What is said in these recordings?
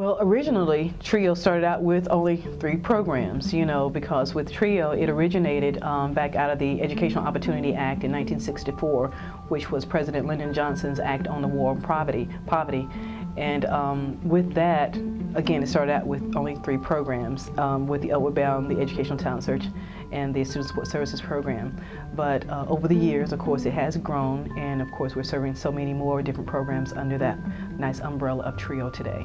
Well, originally, TRiO started out with only 3 programs, because with TRiO, it originated back out of the Educational Opportunity Act in 1964, which was President Lyndon Johnson's act on the war on poverty. And with that, again, it started out with only 3 programs, with the Upward Bound, the Educational Talent Search, and the Student Support Services Program. But over the years, of course, it has grown, and of course, we're serving so many more different programs under that nice umbrella of TRiO today.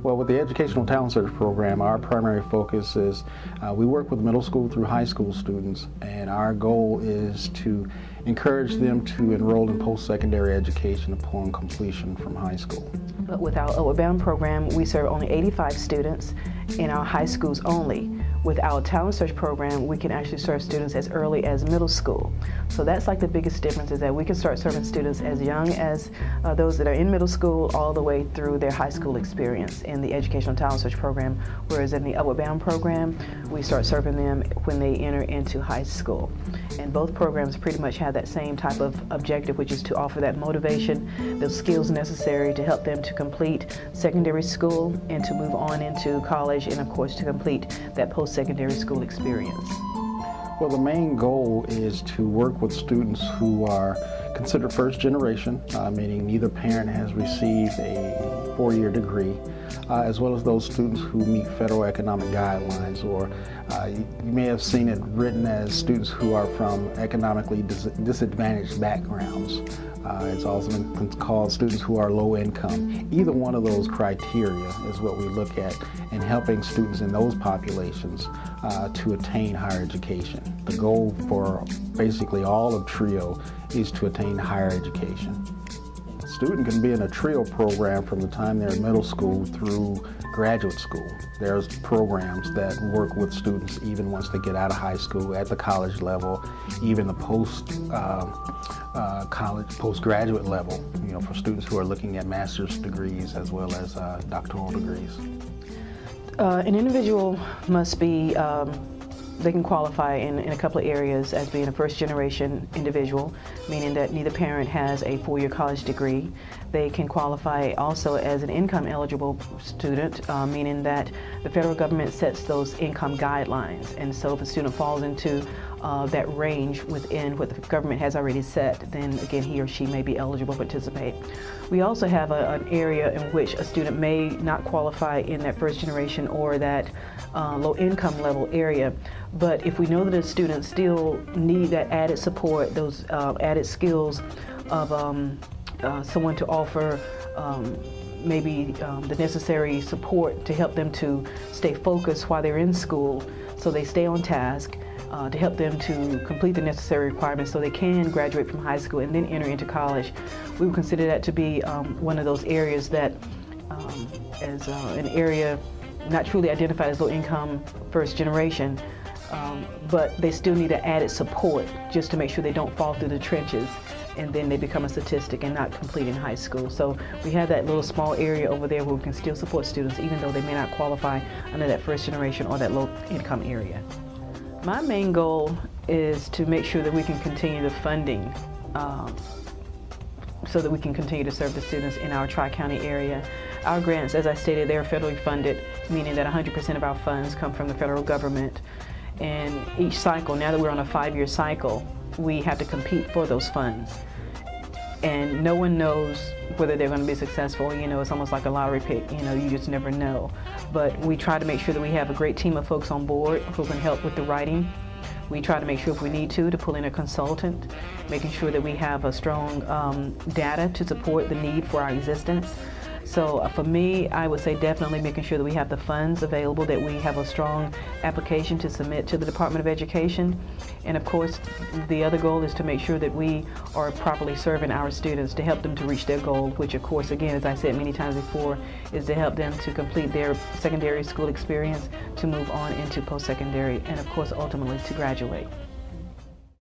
Well, with the Educational Talent Search Program, our primary focus is we work with middle school through high school students, and our goal is to encourage them to enroll in post-secondary education upon completion from high school. But with our Upward Bound program, we serve only 85 students in our high schools only. With our Talent Search program, we can actually serve students as early as middle school. So that's like the biggest difference, is that we can start serving students as young as those that are in middle school all the way through their high school experience in the Educational Talent Search program, whereas in the Upward Bound program, we start serving them when they enter into high school. And both programs pretty much have that same type of objective, which is to offer that motivation, those skills necessary to help them to complete secondary school and to move on into college, and of course to complete that post-secondary school experience. Well, the main goal is to work with students who are considered first generation, meaning neither parent has received a 4-year degree, as well as those students who meet federal economic guidelines, or you may have seen it written as students who are from economically disadvantaged backgrounds. It's also been called students who are low income. Either one of those criteria is what we look at in helping students in those populations to attain higher education. The goal for basically all of TRiO is to attain higher education. A student can be in a TRiO program from the time they're in middle school through graduate school. There's programs that work with students even once they get out of high school, at the college level, even the postgraduate level, for students who are looking at master's degrees as well as doctoral degrees. An individual must be, they can qualify in a couple of areas as being a first-generation individual, meaning that neither parent has a 4-year college degree. They can qualify also as an income-eligible student, meaning that the federal government sets those income guidelines. And so if a student falls into that range within what the government has already set, then again, he or she may be eligible to participate. We also have an area in which a student may not qualify in that first generation or that low income level area. But if we know that a student still need that added support, those added skills of someone to offer maybe the necessary support to help them to stay focused while they're in school, so they stay on task, to help them to complete the necessary requirements so they can graduate from high school and then enter into college. We would consider that to be one of those areas that as an area not truly identified as low income first generation, but they still need an added support just to make sure they don't fall through the trenches and then they become a statistic and not complete in high school. So we have that little small area over there where we can still support students even though they may not qualify under that first generation or that low income area. My main goal is to make sure that we can continue the funding so that we can continue to serve the students in our Tri-County area. Our grants, as I stated, they're federally funded, meaning that 100% of our funds come from the federal government. And each cycle, now that we're on a 5-year cycle, we have to compete for those funds. And no one knows whether they're going to be successful. It's almost like a lottery pick. You just never know. But we try to make sure that we have a great team of folks on board who can help with the writing. We try to make sure if we need to pull in a consultant, making sure that we have a strong data to support the need for our existence. So for me, I would say definitely making sure that we have the funds available, that we have a strong application to submit to the Department of Education. And of course, the other goal is to make sure that we are properly serving our students to help them to reach their goal, which of course, again, as I said many times before, is to help them to complete their secondary school experience, to move on into post-secondary, and of course, ultimately to graduate.